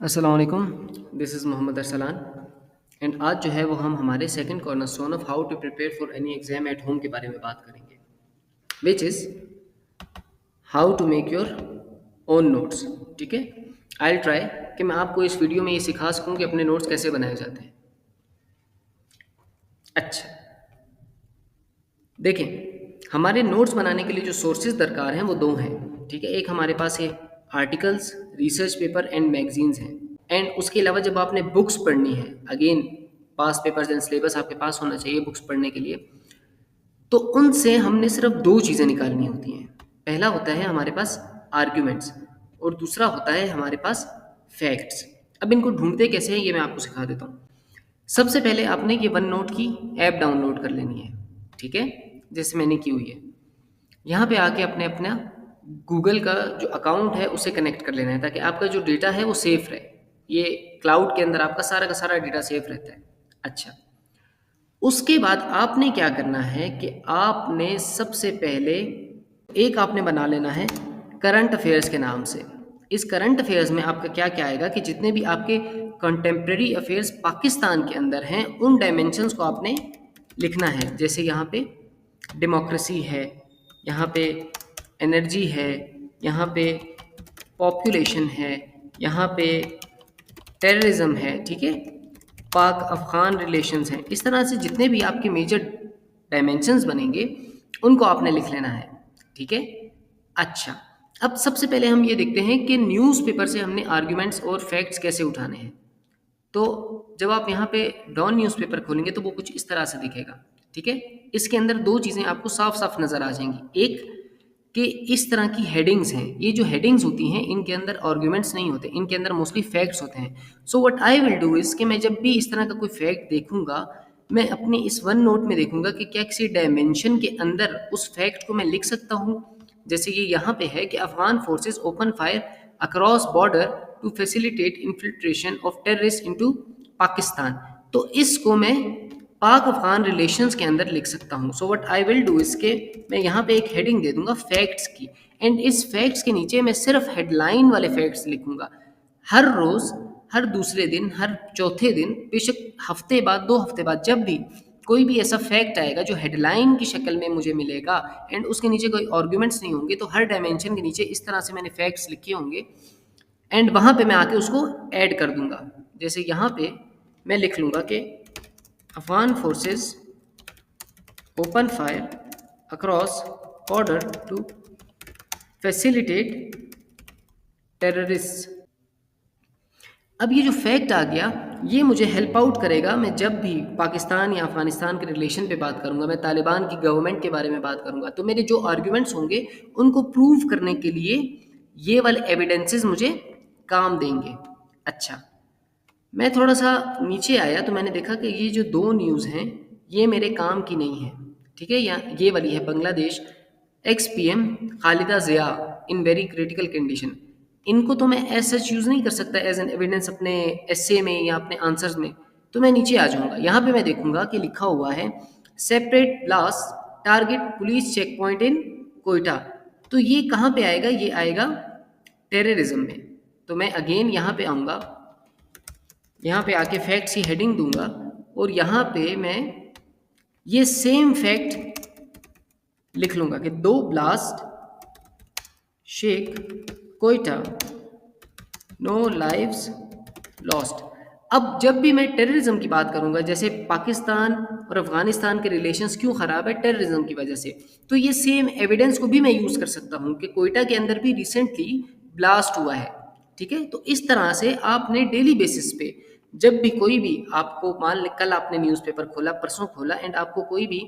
अस्सलाम वालेकुम, this is Mohammad Arsalan and आज जो है वो हम हमारे second cornerstone of how to prepare for any exam at home के बारे में बात करेंगे, which is how to make your own notes. ठीक है, आई विल ट्राई कि मैं आपको इस वीडियो में ये सिखा सकूँ कि अपने नोट्स कैसे बनाए जाते हैं। अच्छा, देखें, हमारे नोट्स बनाने के लिए जो सोर्सेज दरकार हैं वो दो हैं। ठीक है, एक हमारे पास है articles, research paper and magazines हैं। एंड उसके अलावा जब आपने बुक्स पढ़नी है, again pass papers and syllabus आपके पास होना चाहिए बुक्स पढ़ने के लिए, तो उनसे हमने सिर्फ दो चीज़ें निकालनी होती हैं। पहला होता है हमारे पास आर्ग्यूमेंट्स और दूसरा होता है हमारे पास फैक्ट्स। अब इनको ढूंढते कैसे हैं ये मैं आपको सिखा देता हूँ। सबसे पहले आपने ये वन नोट की ऐप डाउनलोड कर लेनी है। ठीक है, जैसे मैंने की हुई है। यहाँ पे आके अपने अपना गूगल का जो अकाउंट है उसे कनेक्ट कर लेना है ताकि आपका जो डेटा है वो सेफ रहे। ये क्लाउड के अंदर आपका सारा का सारा डेटा सेफ रहता है। अच्छा, उसके बाद आपने क्या करना है कि आपने सबसे पहले एक आपने बना लेना है करंट अफेयर्स के नाम से। इस करंट अफेयर्स में आपका क्या क्या आएगा कि जितने भी आपके कंटेम्प्रेरी अफेयर्स पाकिस्तान के अंदर हैं उन डायमेंशंस को आपने लिखना है। जैसे यहाँ पे डेमोक्रेसी है, यहाँ पे एनर्जी है, यहाँ पे पॉपुलेशन है, यहाँ पे टेररिज्म है, ठीक है, पाक अफ़गान रिलेशंस हैं। इस तरह से जितने भी आपके मेजर डायमेंशंस बनेंगे उनको आपने लिख लेना है। ठीक है, अच्छा, अब सबसे पहले हम ये देखते हैं कि न्यूज़पेपर से हमने आर्ग्यूमेंट्स और फैक्ट्स कैसे उठाने हैं। तो जब आप यहाँ पे डॉन न्यूज़पेपर खोलेंगे तो वो कुछ इस तरह से दिखेगा। ठीक है, इसके अंदर दो चीज़ें आपको साफ साफ नज़र आ जाएंगी। एक कि इस तरह की हेडिंग्स हैं, ये जो हेडिंग्स होती हैं इनके अंदर आर्ग्यूमेंट्स नहीं होते, इनके अंदर मोस्टली फैक्ट्स होते हैं। So what I will do is कि मैं जब भी इस तरह का कोई फैक्ट देखूंगा मैं अपने इस वन नोट में देखूंगा कि क्या किसी डायमेंशन के अंदर उस फैक्ट को मैं लिख सकता हूँ। जैसे कि यहाँ पे है कि Afghan forces open fire across border to facilitate infiltration of terrorist into Pakistan. तो इसको मैं पाक अफगान रिलेशंस के अंदर लिख सकता हूँ। So what I will do इसके मैं यहाँ पे एक हेडिंग दे दूंगा फैक्ट्स की, एंड इस फैक्ट्स के नीचे मैं सिर्फ हेडलाइन वाले फैक्ट्स लिखूंगा। हर रोज़, हर दूसरे दिन, हर चौथे दिन, बेशक हफ्ते बाद, 2 हफ्ते बाद, जब भी कोई भी ऐसा फैक्ट आएगा जो हेडलाइन की शक्ल में मुझे मिलेगा एंड उसके नीचे कोई आर्ग्यूमेंट्स नहीं होंगे, तो हर डायमेंशन के नीचे इस तरह से मैंने फैक्ट्स लिखे होंगे एंड वहाँ पे मैं आके उसको ऐड कर दूंगा। जैसे यहाँ पे मैं लिख लूँगा कि Afghan forces open fire across border to facilitate terrorist. अब ये जो फैक्ट आ गया ये मुझे हेल्प आउट करेगा। मैं जब भी पाकिस्तान या अफगानिस्तान के रिलेशन पे बात करूंगा, मैं तालिबान की गवर्नमेंट के बारे में बात करूंगा, तो मेरे जो आर्ग्यूमेंट्स होंगे उनको प्रूव करने के लिए ये वाले एविडेंसेस मुझे काम देंगे। अच्छा, मैं थोड़ा सा नीचे आया तो मैंने देखा कि ये जो दो न्यूज़ हैं ये मेरे काम की नहीं है। ठीक है, या ये वाली है Bangladesh ex PM Khalida Zia in very critical condition. इनको तो मैं एज सच यूज़ नहीं कर सकता एज एन एविडेंस अपने एसे में या अपने आंसर्स में। तो मैं नीचे आ जाऊँगा, यहाँ पे मैं देखूँगा कि लिखा हुआ है separate blast target police check point in Quetta. तो ये कहाँ पे आएगा? ये आएगा टेररिज्म में। तो मैं अगेन यहाँ पे आऊँगा, यहाँ पे आके फैक्ट्स की हेडिंग दूंगा और यहाँ पे मैं ये सेम फैक्ट लिख लूँगा कि 2 blast shake Quetta, no lives lost. अब जब भी मैं टेररिज्म की बात करूंगा, जैसे पाकिस्तान और अफगानिस्तान के रिलेशंस क्यों ख़राब है टेररिज्म की वजह से, तो ये सेम एविडेंस को भी मैं यूज़ कर सकता हूँ कि कोयटा के अंदर भी रिसेंटली ब्लास्ट हुआ है। ठीक है, तो इस तरह से आपने डेली बेसिस पे जब भी कोई भी आपको, मान लें कल आपने न्यूज़पेपर खोला, परसों खोला एंड आपको कोई भी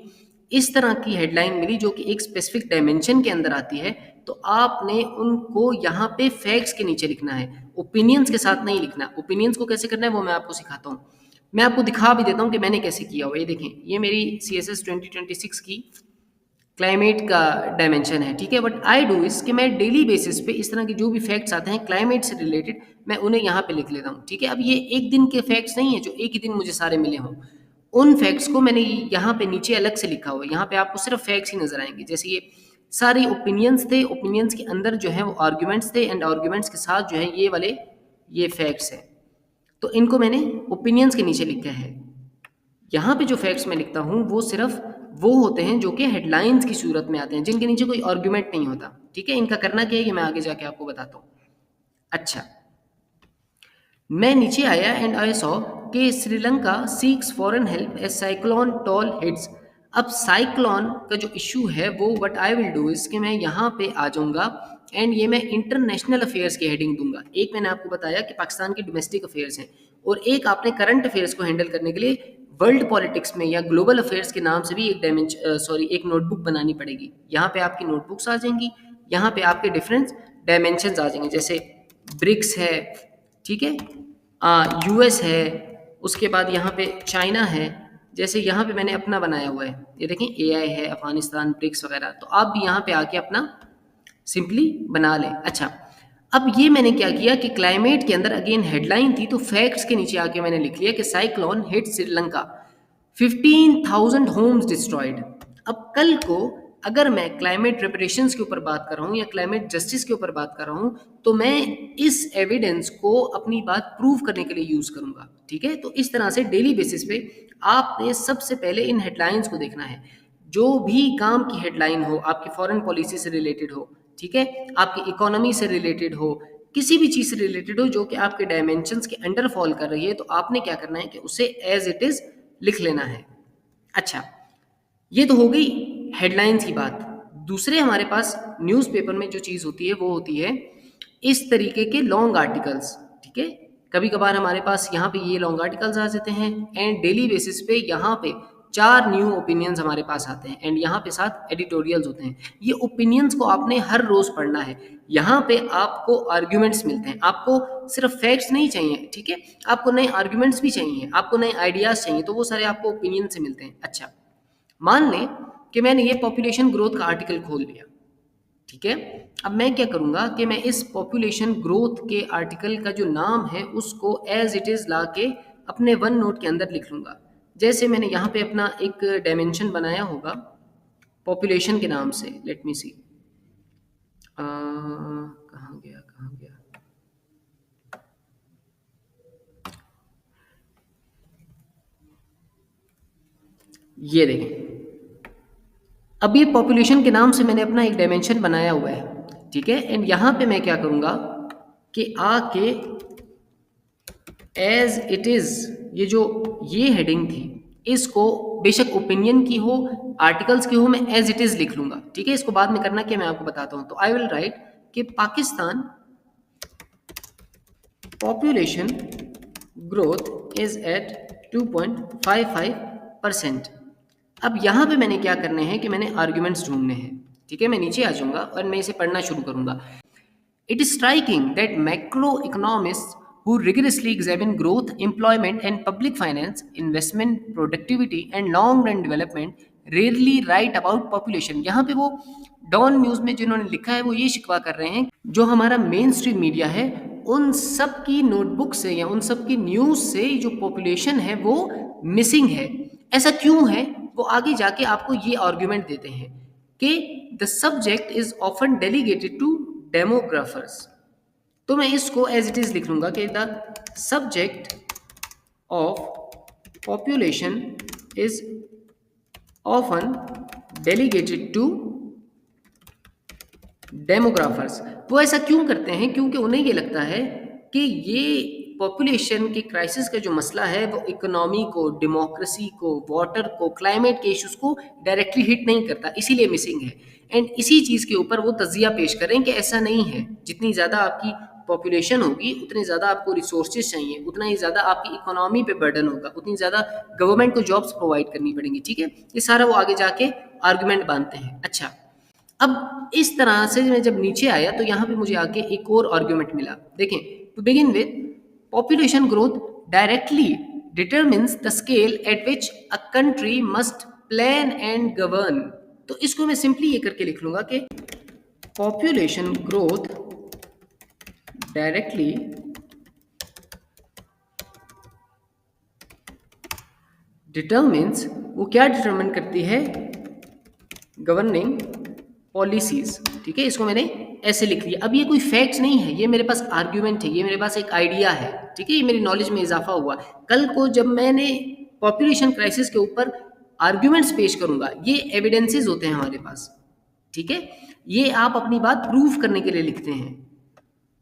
इस तरह की हेडलाइन मिली जो कि एक स्पेसिफिक डायमेंशन के अंदर आती है, तो आपने उनको यहाँ पे फैक्ट्स के नीचे लिखना है, ओपिनियंस के साथ नहीं लिखना। ओपिनियंस को कैसे करना है वो मैं आपको सिखाता हूँ। मैं आपको दिखा भी देता हूँ कि मैंने कैसे किया हुआ। ये देखें, ये मेरी CSS 2026 की क्लाइमेट का डायमेंशन है। ठीक है, बट आई डू इस कि मैं डेली बेसिस पे इस तरह के जो भी फैक्ट्स आते हैं क्लाइमेट से रिलेटेड मैं उन्हें यहाँ पे लिख लेता हूँ। ठीक है, अब ये एक दिन के फैक्ट्स नहीं है जो एक ही दिन मुझे सारे मिले हों, उन फैक्ट्स को मैंने यहाँ पे नीचे अलग से लिखा हुआ है। यहाँ पे आपको सिर्फ फैक्ट्स ही नजर आएंगे। जैसे ये सारी ओपिनियंस थे, ओपिनियंस के अंदर जो है वो आर्ग्यूमेंट्स थे एंड आर्ग्यूमेंट्स के साथ जो है ये वाले ये फैक्ट्स है। तो इनको मैंने ओपिनियंस के नीचे लिखा है। यहाँ पे जो फैक्ट्स मैं लिखता हूँ वो सिर्फ वो होते हैं जो कि हेडलाइंस की सूरत में आते हैं, जिनके नीचे कोई आर्गुमेंट नहीं होता। ठीक है, इनका करना क्या है कि मैं आगे जाके आपको बताता हूँ। अच्छा, मैं नीचे आया एंड आई सॉ कि Sri Lanka seeks foreign help as cyclone toll hits. अब साइक्लोन का जो इशू है वो what I will do is कि मैं यहाँ पे आ जाऊँगा एंड ये मैं इंटरनेशनल अफेयर्स की हेडिंग दूंगा। एक मैंने आपको बताया कि पाकिस्तान के डोमेस्टिक अफेयर्स हैं, और एक आपने करंट अफेयर्स को हैंडल करने के लिए वर्ल्ड पॉलिटिक्स में या ग्लोबल अफेयर्स के नाम से भी एक नोटबुक बनानी पड़ेगी। यहाँ पे आपकी नोटबुक्स आ जाएंगी, यहाँ पे आपके डिफरेंट डायमेंशंस आ जाएंगे, जैसे ब्रिक्स है, ठीक है, यूएस है, उसके बाद यहाँ पे चाइना है, जैसे यहाँ पे मैंने अपना बनाया हुआ है, ये देखें एआई है, अफगानिस्तान, ब्रिक्स वगैरह। तो आप भी यहाँ पे आके अपना सिंपली बना लें। अच्छा, अब ये मैंने क्या किया कि क्लाइमेट के अंदर अगेन हेडलाइन थी, तो फैक्ट्स के नीचे आके मैंने लिख लिया कि cyclone hit Sri Lanka, 15,000 homes destroyed. अब कल को अगर मैं क्लाइमेट रिपरेशंस के ऊपर बात कर रहा हूँ या क्लाइमेट जस्टिस के ऊपर बात कर रहा हूँ, तो मैं इस एविडेंस को अपनी बात प्रूव करने के लिए यूज़ करूँगा। ठीक है, तो इस तरह से डेली बेसिस पे आपने सबसे पहले इन हेडलाइंस को देखना है। जो भी काम की हेडलाइन हो, आपकी फॉरेन पॉलिसी से रिलेटेड हो, ठीक है, आपकी इकोनॉमी से रिलेटेड हो, किसी भी चीज़ से रिलेटेड हो जो कि आपके डायमेंशंस के अंडर फॉल कर रही है, तो आपने क्या करना है कि उसे एज इट इज़ लिख लेना है। अच्छा, ये तो हो गई हेडलाइंस की बात। दूसरे हमारे पास न्यूज़पेपर में जो चीज़ होती है वो होती है इस तरीके के लॉन्ग आर्टिकल्स। ठीक है, कभी कभार हमारे पास यहाँ पे ये लॉन्ग आर्टिकल्स आ जाते हैं एंड डेली बेसिस पे यहाँ पे 4 न्यू ओपिनियंस हमारे पास आते हैं एंड यहाँ पे साथ एडिटोरियल्स होते हैं। ये ओपिनियंस को आपने हर रोज़ पढ़ना है। यहाँ पे आपको आर्ग्यूमेंट्स मिलते हैं, आपको सिर्फ फैक्ट्स नहीं चाहिए, ठीक है, आपको नए आर्ग्यूमेंट्स भी चाहिए, आपको नए आइडियाज़ चाहिए, तो वो सारे आपको ओपिनियन से मिलते हैं। अच्छा, मान लें कि मैंने ये पॉपुलेशन ग्रोथ का आर्टिकल खोल लिया, ठीक है, अब मैं क्या करूँगा कि मैं इस पॉपुलेशन ग्रोथ के आर्टिकल का जो नाम है उसको एज इट इज़ ला के अपने वन नोट के अंदर लिख लूँगा। जैसे मैंने यहाँ पे अपना एक डायमेंशन बनाया होगा पॉपुलेशन के नाम से, लेट मी सी, कहाँ गया, ये देखें। अब ये पॉपुलेशन के नाम से मैंने अपना एक डायमेंशन बनाया हुआ है, ठीक है, एंड यहाँ पे मैं क्या करूँगा कि आके एज इट इज़ ये हेडिंग थी, इसको बेशक ओपिनियन की हो, आर्टिकल्स की हो, मैं एज इट इज़ लिख लूँगा। ठीक है, इसको बाद में करना क्या मैं आपको बताता हूँ। तो आई विल राइट कि Pakistan population growth is at 2.55%। अब यहाँ पे मैंने क्या करने हैं कि मैंने आर्ग्यूमेंट्स ढूंढने हैं। ठीक है, मैं नीचे आ जाऊँगा और मैं इसे पढ़ना शुरू करूँगा। It is striking that macro economist who rigorously examine growth, employment and public finance, investment, productivity and long run development rarely write about population। यहाँ पे वो डॉन न्यूज़ में जिन्होंने लिखा है वो ये शिकवा कर रहे हैं जो हमारा मेन स्ट्रीम मीडिया है उन सब की नोटबुक से या उन सब की न्यूज़ से जो पॉपुलेशन है वो मिसिंग है। ऐसा क्यों है, वो आगे जाके आपको ये आर्ग्यूमेंट देते हैं कि the subject is often delegated to demographers. तो मैं इसको एज इट इज लिख लूंगा कि the subject of population is often delegated to demographers. वो ऐसा क्यों करते हैं, क्योंकि उन्हें ये लगता है कि ये पॉपुलेशन के क्राइसिस का जो मसला है वो इकोनॉमी को, डेमोक्रेसी को, वाटर को, क्लाइमेट के इश्यूज को डायरेक्टली हिट नहीं करता, इसीलिए मिसिंग है। एंड इसी चीज़ के ऊपर वो तजिया पेश करें कि ऐसा नहीं है, जितनी ज़्यादा आपकी पॉपुलेशन होगी उतनी ज़्यादा आपको रिसोर्सेज चाहिए, उतना ही ज़्यादा आपकी इकोनॉमी पे बर्डन होगा, उतनी ज़्यादा गवर्नमेंट को जॉब्स प्रोवाइड करनी पड़ेंगी। ठीक है, ये सारा वो आगे जाके आर्गूमेंट बांधते हैं। अच्छा, अब इस तरह से मैं जब नीचे आया तो यहाँ पे मुझे आके एक और आर्ग्यूमेंट मिला। देखें, to begin with population growth directly determines the scale at which a country must plan and govern. तो इसको मैं सिंपली ये करके लिख लूंगा कि पॉपुलेशन ग्रोथ डायरेक्टली डिटरमिन्स, वो क्या डिटरमिन करती है, गवर्निंग पॉलिसीज। ठीक है, इसको मैंने ऐसे लिख लिया। अब ये कोई फैक्ट नहीं है, ये मेरे पास आर्ग्यूमेंट है, ये मेरे पास एक आइडिया है, ठीक है, ये मेरी नॉलेज में इजाफा हुआ। कल को जब मैंने पॉपुलेशन क्राइसिस के ऊपर आर्ग्यूमेंट्स पेश करूंगा, ये एविडेंसेस होते हैं हमारे पास, ठीक है, ये आप अपनी बात प्रूव करने के लिए लिखते हैं,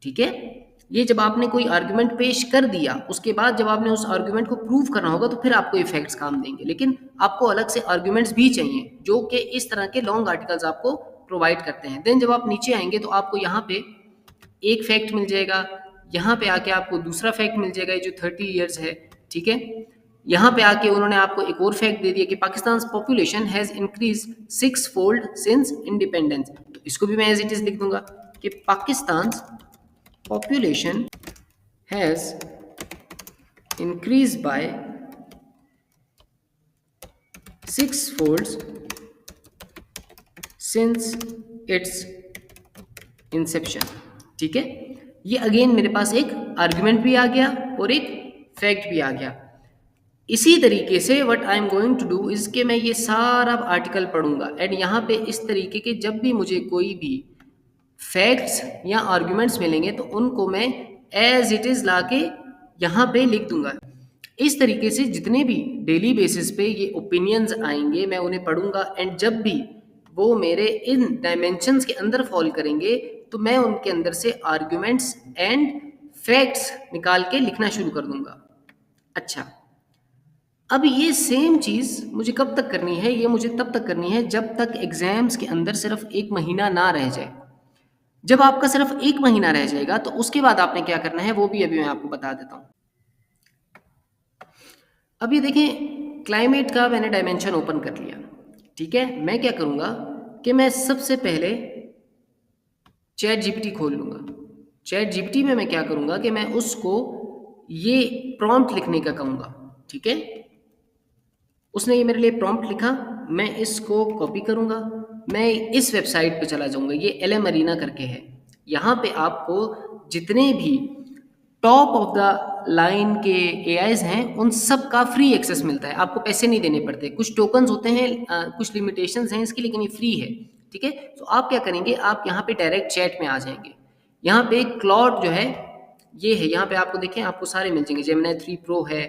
ठीक है। ये जब आपने कोई आर्गुमेंट पेश कर दिया, उसके बाद जब आपने उस आर्गुमेंट को प्रूव करना होगा तो फिर आपको ये फैक्ट्स काम देंगे, लेकिन आपको अलग से आर्गुमेंट्स भी चाहिए जो कि इस तरह के लॉन्ग आर्टिकल्स आपको प्रोवाइड करते हैं। देन जब आप नीचे आएंगे तो आपको यहाँ पे एक फैक्ट मिल जाएगा, यहाँ पे आके आपको दूसरा फैक्ट मिल जाएगा, ये जो 30 ईयर्स है, ठीक है। यहाँ पे आके उन्होंने आपको एक और फैक्ट दे दिया कि Pakistan population has increase 6 fold since independence. तो इसको भी मैं एज इट इज लिख दूंगा कि Pakistan population has increased by 6 folds since its inception, ठीक है। ये अगेन मेरे पास एक आर्गुमेंट भी आ गया और एक फैक्ट भी आ गया। इसी तरीके से what I am going to do is के मैं ये सारा आर्टिकल पढ़ूंगा एंड यहाँ पे इस तरीके के जब भी मुझे कोई भी फैक्ट्स या आर्गुमेंट्स मिलेंगे तो उनको मैं एज इट इज़ ला के यहाँ पे लिख दूंगा। इस तरीके से जितने भी डेली बेसिस पे ये ओपिनियंस आएंगे मैं उन्हें पढ़ूंगा एंड जब भी वो मेरे इन डायमेंशंस के अंदर फॉल करेंगे तो मैं उनके अंदर से आर्गुमेंट्स एंड फैक्ट्स निकाल के लिखना शुरू कर दूंगा। अच्छा, अब ये सेम चीज़ मुझे कब तक करनी है? ये मुझे तब तक करनी है जब तक एग्जाम्स के अंदर सिर्फ 1 महीना ना रह जाए। जब आपका सिर्फ 1 महीना रह जाएगा तो उसके बाद आपने क्या करना है वो भी अभी मैं आपको बता देता हूँ। अब ये देखें, क्लाइमेट का मैंने डायमेंशन ओपन कर लिया, ठीक है। मैं क्या करूँगा कि मैं सबसे पहले चैट जीपीटी खोल लूँगा। चैट जीपीटी में मैं क्या करूँगा कि मैं उसको ये प्रॉम्प्ट लिखने का कहूँगा, ठीक है। उसने ये मेरे लिए प्रॉम्प्ट लिखा, मैं इसको कॉपी करूँगा, मैं इस वेबसाइट पे चला जाऊँगा, ये एलएम अरीना करके है। यहाँ पे आपको जितने भी टॉप ऑफ द लाइन के एआईज हैं उन सब का फ्री एक्सेस मिलता है, आपको पैसे नहीं देने पड़ते। कुछ टोकन्स होते हैं, कुछ लिमिटेशंस हैं इसकी, लेकिन ये फ्री है, ठीक है। तो आप क्या करेंगे, आप यहाँ पे डायरेक्ट चैट में आ जाएंगे। यहाँ पे क्लॉड जो है ये है, यहाँ पे आपको देखें आपको सारे मिल जाएंगे। जेमिनी 3 प्रो है,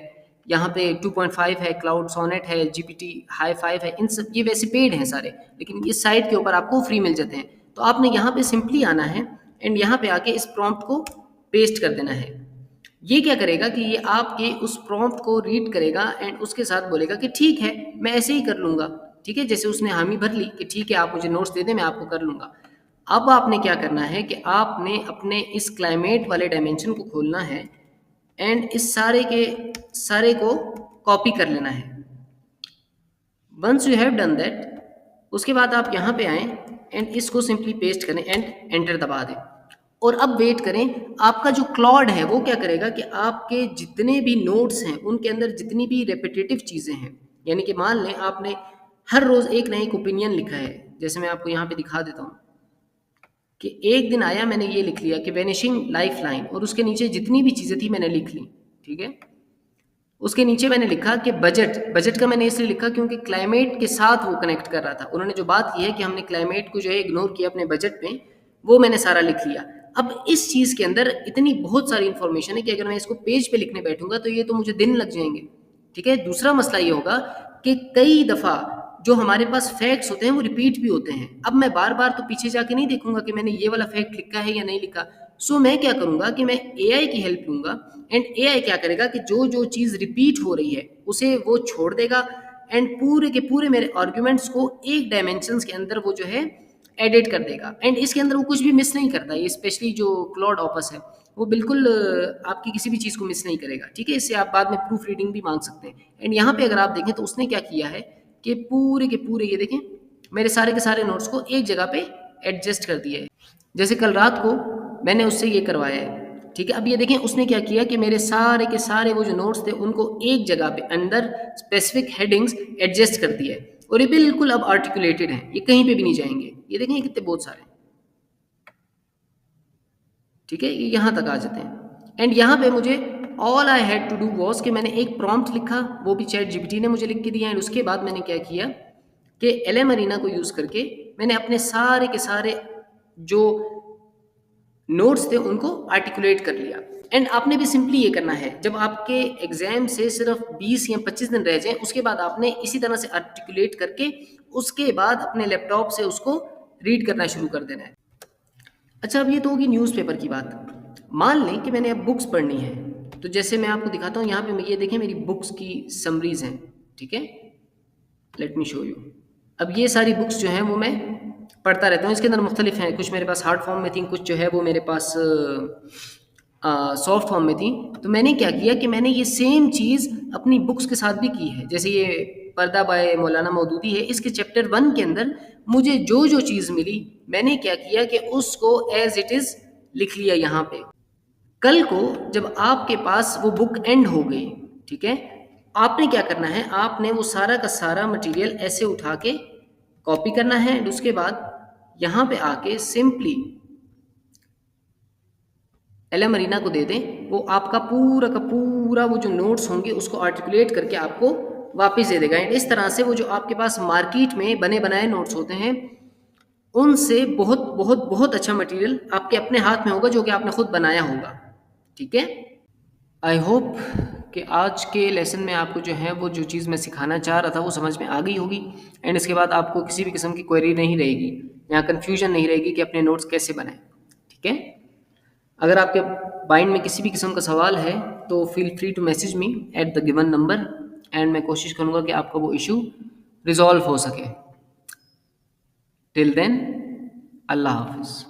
यहाँ पे 2.5 है, क्लाउड सोनेट है, जीपीटी हाई 5 है, इन सब ये वैसे पेड हैं सारे, लेकिन इस साइट के ऊपर आपको फ्री मिल जाते हैं। तो आपने यहाँ पे सिंपली आना है एंड यहाँ पे आके इस प्रॉम्प्ट को पेस्ट कर देना है। ये क्या करेगा कि ये आपके उस प्रॉम्प्ट को रीड करेगा एंड उसके साथ बोलेगा कि ठीक है मैं ऐसे ही कर लूँगा, ठीक है। जैसे उसने हामी भर ली कि ठीक है आप मुझे नोट्स दे दें मैं आपको कर लूँगा। अब आपने क्या करना है कि आपने अपने इस क्लाइमेट वाले डायमेंशन को खोलना है एंड इस सारे के सारे को कॉपी कर लेना है। Once you have done that, उसके बाद आप यहाँ पे आएँ एंड इसको सिंपली पेस्ट करें एंड एंटर दबा दें और अब वेट करें। आपका जो क्लॉड है वो क्या करेगा कि आपके जितने भी नोट्स हैं उनके अंदर जितनी भी रेपिटेटिव चीज़ें हैं, यानी कि मान लें आपने हर रोज़ एक ना एक ओपिनियन लिखा है, जैसे मैं आपको यहाँ पे दिखा देता हूँ कि एक दिन आया मैंने ये लिख लिया कि वैनिशिंग लाइफ लाइन, और उसके नीचे जितनी भी चीज़ें थी मैंने लिख ली, ठीक है। उसके नीचे मैंने लिखा कि बजट का मैंने इसलिए लिखा क्योंकि क्लाइमेट के साथ वो कनेक्ट कर रहा था। उन्होंने जो बात की है कि हमने क्लाइमेट को जो है इग्नोर किया अपने बजट में, वो मैंने सारा लिख लिया। अब इस चीज़ के अंदर इतनी बहुत सारी इन्फॉर्मेशन है कि अगर मैं इसको पेज पे लिखने बैठूंगा तो ये तो मुझे दिन लग जाएंगे, ठीक है। दूसरा मसला ये होगा कि कई दफ़ा जो हमारे पास फैक्ट्स होते हैं वो रिपीट भी होते हैं। अब मैं बार बार तो पीछे जाके नहीं देखूंगा कि मैंने ये वाला फैक्ट लिखा है या नहीं लिखा। सो मैं क्या करूंगा कि मैं एआई की हेल्प लूंगा एंड एआई क्या करेगा कि जो जो चीज़ रिपीट हो रही है उसे वो छोड़ देगा एंड पूरे के पूरे मेरे आर्ग्यूमेंट्स को एक डायमेंशंस के अंदर वो जो है एडिट कर देगा एंड इसके अंदर वो कुछ भी मिस नहीं करता। ये स्पेशली जो क्लॉड ऑपस है वो बिल्कुल आपकी किसी भी चीज़ को मिस नहीं करेगा, ठीक है। इससे आप बाद में प्रूफ रीडिंग भी मांग सकते हैं। एंड यहाँ पे अगर आप देखें तो उसने क्या किया है कि पूरे के पूरे ये देखें मेरे सारे के सारे नोट्स को एक जगह पे एडजस्ट कर दिया है। जैसे कल रात को मैंने उससे ये करवाया है, ठीक है। अब ये देखें उसने क्या किया कि मेरे सारे के सारे वो जो नोट्स थे उनको एक जगह पे अंदर स्पेसिफिक हेडिंग्स एडजस्ट कर दिया है और ये बिल्कुल अब आर्टिकुलेटेड हैं, ये कहीं पे भी नहीं जाएंगे। ये देखें ये कितने बहुत सारे, ठीक है, ये यहाँ तक आ जाते हैं। एंड यहाँ पे मुझे all I had to do was कि मैंने एक प्रॉम्प्ट लिखा, वो भी चैट जीपीटी ने मुझे लिख के दिया एंड उसके बाद मैंने क्या किया कि एलएम अरीना को यूज़ करके मैंने अपने सारे के सारे जो नोट्स थे उनको आर्टिकुलेट कर लिया। एंड आपने भी सिंपली ये करना है, जब आपके एग्जाम से सिर्फ 20 या 25 दिन रह जाएं, उसके बाद आपने इसी तरह से आर्टिकुलेट करके उसके बाद अपने लैपटॉप से उसको रीड करना शुरू कर देना है। अच्छा, अब ये तो होगी न्यूज़पेपर की बात। मान लें कि मैंने अब बुक्स पढ़नी है, तो जैसे मैं आपको दिखाता हूँ यहाँ पे, ये देखें मेरी बुक्स की समरीज हैं, ठीक है। Let me show you. अब ये सारी बुक्स जो हैं वो मैं पढ़ता रहता हूँ, इसके अंदर मुख्तलिफ हैं, कुछ मेरे पास हार्ड फॉर्म में थी, कुछ जो है वो मेरे पास सॉफ्ट फॉर्म में थी। तो मैंने क्या किया कि मैंने ये सेम चीज़ अपनी बुक्स के साथ भी की है। जैसे ये पर्दा बाय मौलाना मौदूदी है, इसके चैप्टर 1 के अंदर मुझे जो जो चीज़ मिली, मैंने क्या किया कि उसको एज इट इज़ लिख लिया यहाँ पे। कल को जब आपके पास वो बुक एंड हो गई, ठीक है, आपने क्या करना है, आपने वो सारा का सारा मटेरियल ऐसे उठा के कॉपी करना है, और उसके बाद यहाँ पे आके सिंपली एलएम मरीना को दे दें, वो आपका पूरा का पूरा वो जो नोट्स होंगे उसको आर्टिकुलेट करके आपको वापस दे देगा। एंड इस तरह से वो जो आपके पास मार्केट में बने बनाए नोट्स होते हैं, उनसे बहुत बहुत बहुत अच्छा मटेरियल आपके अपने हाथ में होगा, जो कि आपने खुद बनाया होगा, ठीक है। आई होप कि आज के लेसन में आपको जो है वो जो चीज़ मैं सिखाना चाह रहा था वो समझ में आ गई होगी। एंड इसके बाद आपको किसी भी किस्म की क्वेरी नहीं रहेगी या कन्फ्यूजन नहीं रहेगी कि अपने नोट्स कैसे बनाएं, ठीक है। अगर आपके माइंड में किसी भी किस्म का सवाल है तो feel free to message me at the given number, and मैं कोशिश करूँगा कि आपका वो इशू रिजॉल्व हो सके। टिल देन, अल्लाह हाफिज़।